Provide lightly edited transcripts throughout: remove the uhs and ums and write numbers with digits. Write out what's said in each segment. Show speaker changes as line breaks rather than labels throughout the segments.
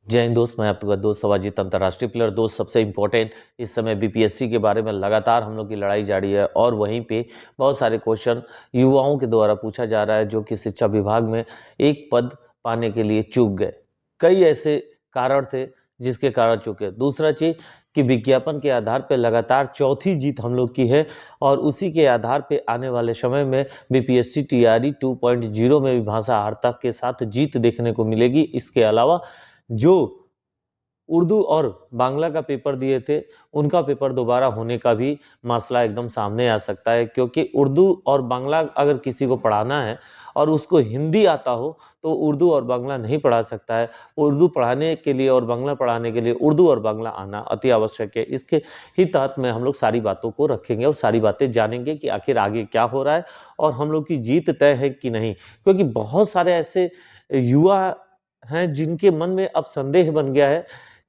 जय हिंद दोस्त, मैं आपका दोस्त सवाजीत। अंतर्राष्ट्रीय प्लेयर दोस्त, सबसे इम्पोर्टेंट इस समय बीपीएससी के बारे में लगातार हम लोग की लड़ाई जारी है और वहीं पे बहुत सारे क्वेश्चन युवाओं के द्वारा पूछा जा रहा है जो कि शिक्षा विभाग में एक पद पाने के लिए चूक गए। कई ऐसे कारण थे जिसके कारण चूके। दूसरा चीज कि विज्ञापन के आधार पर लगातार चौथी जीत हम लोग की है और उसी के आधार पे आने वाले समय में बीपीएससी टीआरई 2.0 में भी भाषा अहर्ता के साथ जीत देखने को मिलेगी। इसके अलावा जो उर्दू और बांग्ला का पेपर दिए थे उनका पेपर दोबारा होने का भी मसला एकदम सामने आ सकता है, क्योंकि उर्दू और बांग्ला अगर किसी को पढ़ाना है और उसको हिंदी आता हो तो उर्दू और बांग्ला नहीं पढ़ा सकता है। उर्दू पढ़ाने के लिए और बांग्ला पढ़ाने के लिए उर्दू और बांग्ला आना अति आवश्यक है। इसके ही तहत में हम लोग सारी बातों को रखेंगे और सारी बातें जानेंगे कि आखिर आगे क्या हो रहा है और हम लोग की जीत तय है कि नहीं, क्योंकि बहुत सारे ऐसे युवा हैं जिनके मन में अब संदेह बन गया है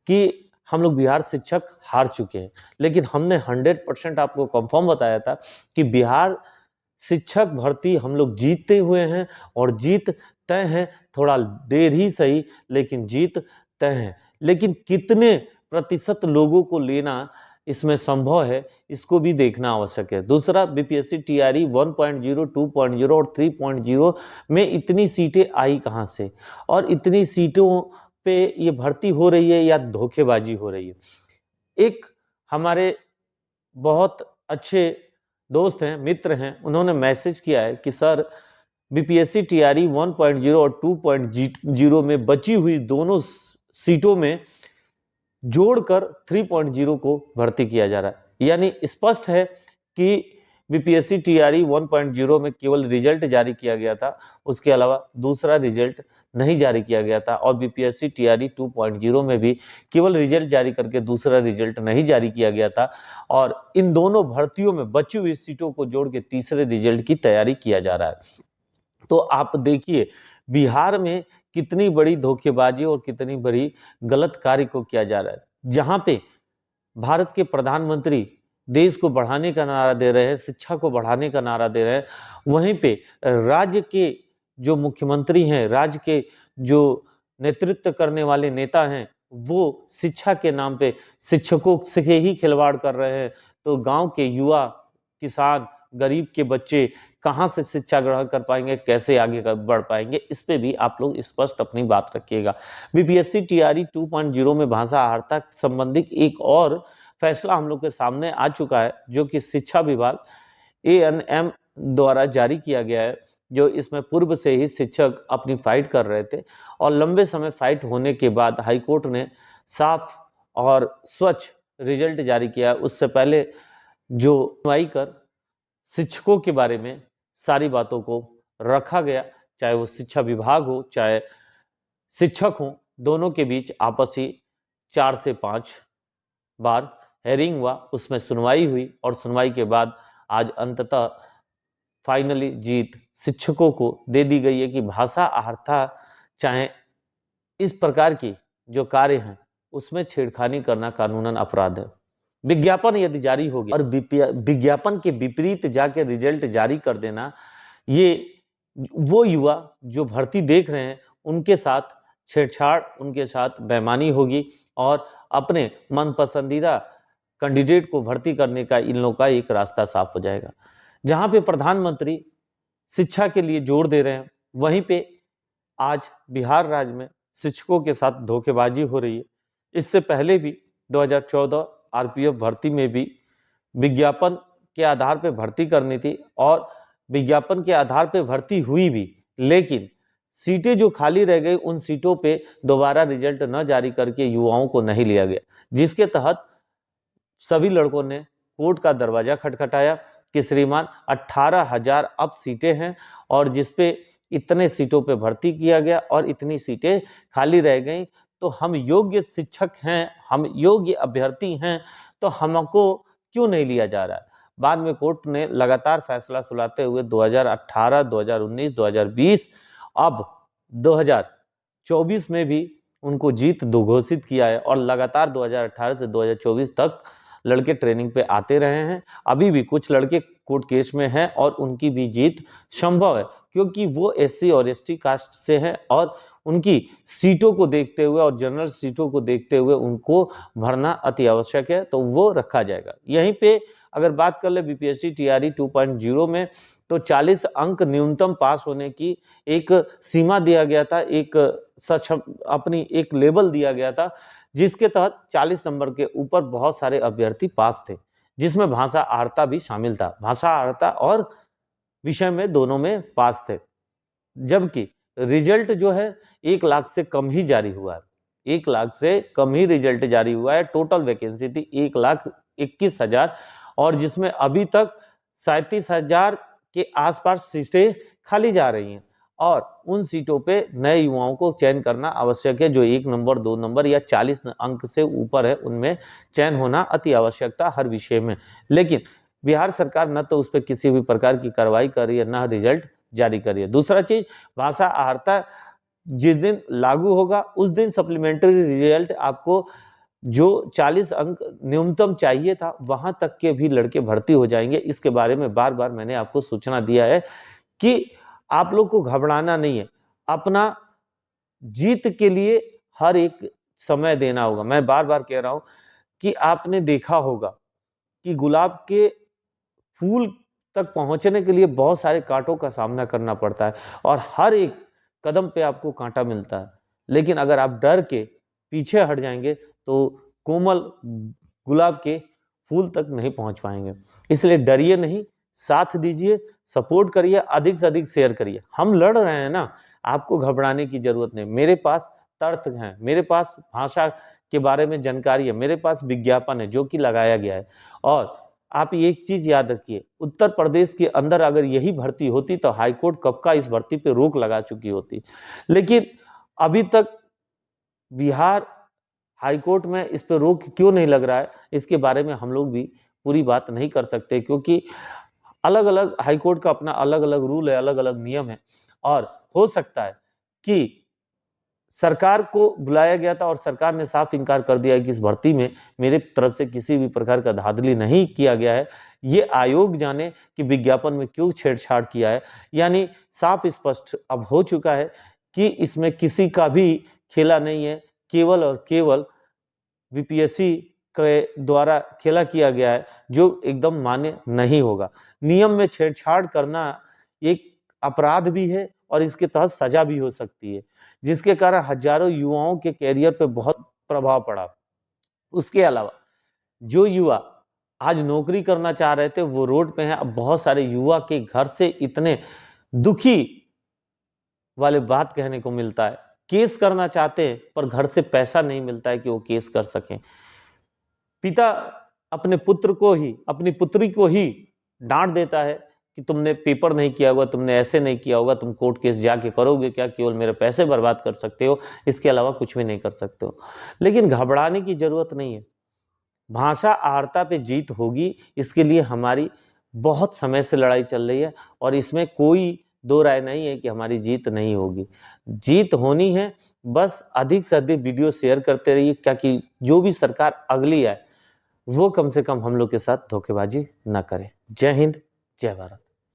कि हम लोग बिहार शिक्षक हार चुके हैं। लेकिन हमने 100% आपको कंफर्म बताया था कि बिहार शिक्षक भर्ती हम लोग जीतते हुए हैं और जीत तय है। थोड़ा देर ही सही लेकिन जीत तय है। लेकिन कितने प्रतिशत लोगों को लेना इसमें संभव है, इसको भी देखना आवश्यक है। दूसरा, बीपीएससी टीआरई 1.0, 2.0 और 3.0 में इतनी सीटें आई कहां से और इतनी सीटों पे ये भर्ती हो रही है या धोखेबाजी हो रही है। एक हमारे बहुत अच्छे दोस्त हैं, मित्र हैं, उन्होंने मैसेज किया है कि सर बीपीएससी टीआरई 1.0 और 2.0 में बची हुई दोनों सीटों में जोड़कर 3.0 को भर्ती किया जा रहा है। यानी स्पष्ट है कि बीपीएससी टीआरई 1.0 में केवल रिजल्ट जारी किया गया था, उसके अलावा दूसरा रिजल्ट नहीं जारी किया गया था। और बीपीएससी टीआरई 2.0 में भी केवल रिजल्ट जारी करके दूसरा रिजल्ट नहीं जारी किया गया था और इन दोनों भर्तियों में बची हुई सीटों को जोड़ के तीसरे रिजल्ट की तैयारी किया जा रहा है। तो आप देखिए बिहार में कितनी बड़ी धोखेबाजी और कितनी बड़ी गलत कार्य को किया जा रहा है। जहां पे भारत के प्रधानमंत्री देश को बढ़ाने का नारा दे रहे हैं, शिक्षा को बढ़ाने का नारा दे रहे हैं, वहीं पे राज्य के जो मुख्यमंत्री हैं, राज्य के जो नेतृत्व करने वाले नेता हैं, वो शिक्षा के नाम पे शिक्षकों से ही खिलवाड़ कर रहे हैं। तो गांव के युवा, किसान, गरीब के बच्चे कहां से शिक्षा ग्रहण कर पाएंगे, कैसे आगे बढ़ पाएंगे, इस पे भी आप लोग स्पष्ट अपनी बात रखिएगा। बीपीएससी टीआरई 2.0 में भाषा अहर्ता संबंधित एक और फैसला हम लोग के सामने आ चुका है, जो कि शिक्षा विभाग एएनएम द्वारा जारी किया गया है। जो इसमें पूर्व से ही शिक्षक अपनी फाइट कर रहे थे और लंबे समय फाइट होने के बाद हाईकोर्ट ने साफ और स्वच्छ रिजल्ट जारी किया। उससे पहले जो सुनवाई कर शिक्षकों के बारे में सारी बातों को रखा गया, चाहे वो शिक्षा विभाग हो चाहे शिक्षक हो, दोनों के बीच आपसी 4 से 5 बार हेयरिंग हुआ, उसमें सुनवाई हुई और सुनवाई के बाद आज अंततः फाइनली जीत शिक्षकों को दे दी गई है कि भाषा अहर्ता चाहे इस प्रकार की जो कार्य हैं उसमें छेड़खानी करना कानूनन अपराध है। विज्ञापन यदि जारी हो गया और विज्ञापन के विपरीत जाके रिजल्ट जारी कर देना, ये वो युवा जो भर्ती देख रहे हैं उनके साथ छेड़छाड़, उनके साथ बेईमानी होगी और अपने मन पसंदीदा कैंडिडेट को भर्ती करने का इन लोगों का एक रास्ता साफ हो जाएगा। जहां पे प्रधानमंत्री शिक्षा के लिए जोर दे रहे हैं, वहीं पे आज बिहार राज्य में शिक्षकों के साथ धोखेबाजी हो रही है। इससे पहले भी 2014 आरपीएफ भर्ती में भी विज्ञापन के आधार पर भर्ती करनी थी और विज्ञापन के आधार पर भर्ती हुई भी, लेकिन सीटें जो खाली रह गई उन सीटों पे दोबारा रिजल्ट न जारी करके युवाओं को नहीं लिया गया, जिसके तहत सभी लड़कों ने कोर्ट का दरवाजा खटखटाया कि श्रीमान 18,000 अब सीटें हैं और जिसपे इतने सीटों पे भर्ती किया गया और इतनी सीटें खाली रह गई, तो हम योग्य शिक्षक हैं, हम योग्य अभ्यर्थी हैं, तो हमको क्यों नहीं लिया जा रहा है। बाद में कोर्ट ने लगातार फैसला सुनाते हुए 2018, 2019, 2020, अब 2024 में भी उनको जीत घोषित किया है और लगातार 2018 से 2024 तक लड़के ट्रेनिंग पे आते रहे हैं। अभी भी कुछ लड़के कोर्ट केस में हैं और उनकी भी जीत संभव है, क्योंकि वो एससी और एसटी कास्ट से हैं और उनकी सीटों को देखते हुए और जनरल सीटों को देखते हुए उनको भरना अति आवश्यक है, तो वो रखा जाएगा। यहीं पे अगर बात कर ले बीपीएससी टीआरई 2.0 में, तो 40 अंक न्यूनतम पास होने की एक सीमा दिया गया था, एक सच अपनी एक लेवल दिया गया था, जिसके तहत 40 नंबर के ऊपर बहुत सारे अभ्यर्थी पास थे, जिसमें भाषा आर्ता भी शामिल था। भाषा आर्ता और विषय में दोनों में पास थे, जबकि रिजल्ट जो है 1 लाख से कम ही जारी हुआ है। 1 लाख से कम ही रिजल्ट जारी हुआ है। टोटल वैकेंसी थी 1,21,000 और जिसमें अभी तक 37,000 के आसपास सीटें खाली जा रही हैं और उन सीटों पे नए युवाओं को चयन करना आवश्यक है, जो 1 नंबर 2 नंबर या 40 अंक से ऊपर है, उनमें चयन होना अति आवश्यक था हर विषय में। लेकिन बिहार सरकार न तो उस पर किसी भी प्रकार की कार्रवाई कर रही है, न रिजल्ट जारी करी है। दूसरा चीज, भाषा आहारता जिस दिन लागू होगा उस दिन सप्लीमेंट्री रिजल्ट आपको जो 40 अंक न्यूनतम चाहिए था वहां तक के भी लड़के भर्ती हो जाएंगे। इसके बारे में बार बार मैंने आपको सूचना दिया है कि आप लोग को घबराना नहीं है, अपना जीत के लिए हर एक समय देना होगा। मैं बार बार कह रहा हूं कि आपने देखा होगा कि गुलाब के फूल तक पहुंचने के लिए बहुत सारे कांटों का सामना करना पड़ता है और हर एक कदम पे आपको कांटा मिलता है, लेकिन अगर आप डर के पीछे हट जाएंगे तो कोमल गुलाब के फूल तक नहीं पहुंच पाएंगे। इसलिए डरिए नहीं, साथ दीजिए, सपोर्ट करिए, अधिक से अधिक शेयर करिए। हम लड़ रहे हैं ना, आपको घबराने की जरूरत नहीं। मेरे पास तर्क हैं, मेरे पास भाषा के बारे में जानकारी है, मेरे पास विज्ञापन है जो कि लगाया गया है। और आप एक चीज याद रखिए, उत्तर प्रदेश के अंदर अगर यही भर्ती होती तो हाईकोर्ट कब का इस भर्ती पे रोक लगा चुकी होती। लेकिन अभी तक बिहार हाईकोर्ट में इस पे रोक क्यों नहीं लग रहा है, इसके बारे में हम लोग भी पूरी बात नहीं कर सकते, क्योंकि अलग अलग हाईकोर्ट का अपना अलग अलग रूल है, अलग अलग नियम है। और हो सकता है कि सरकार को बुलाया गया था और सरकार ने साफ इनकार कर दिया है कि इस भर्ती में मेरे तरफ से किसी भी प्रकार का धांधली नहीं किया गया है। ये आयोग जाने कि विज्ञापन में क्यों छेड़छाड़ किया है। यानी साफ स्पष्ट अब हो चुका है कि इसमें किसी का भी खेला नहीं है, केवल और केवल बीपीएससी के द्वारा खेला किया गया है, जो एकदम मान्य नहीं होगा। नियम में छेड़छाड़ करना एक अपराध भी है और इसके तहत सजा भी हो सकती है, जिसके कारण हजारों युवाओं के कैरियर पे बहुत प्रभाव पड़ा। उसके अलावा जो युवा आज नौकरी करना चाह रहे थे वो रोड पे हैं। अब बहुत सारे युवा के घर से इतने दुखी वाले बात कहने को मिलता है, केस करना चाहते हैं पर घर से पैसा नहीं मिलता है कि वो केस कर सकें। पिता अपने पुत्र को ही, अपनी पुत्री को ही डांट देता है कि तुमने पेपर नहीं किया होगा, तुमने ऐसे नहीं किया होगा, तुम कोर्ट केस जाके करोगे क्या, केवल मेरे पैसे बर्बाद कर सकते हो, इसके अलावा कुछ भी नहीं कर सकते हो। लेकिन घबराने की जरूरत नहीं है, भाषा आहारता पे जीत होगी, इसके लिए हमारी बहुत समय से लड़ाई चल रही है और इसमें कोई दो राय नहीं है कि हमारी जीत नहीं होगी। जीत होनी है, बस अधिक से अधिक वीडियो शेयर करते रहिए, ताकि जो भी सरकार अगली आए वो कम से कम हम लोग के साथ धोखेबाजी ना करे। जय हिंद, जय भारत।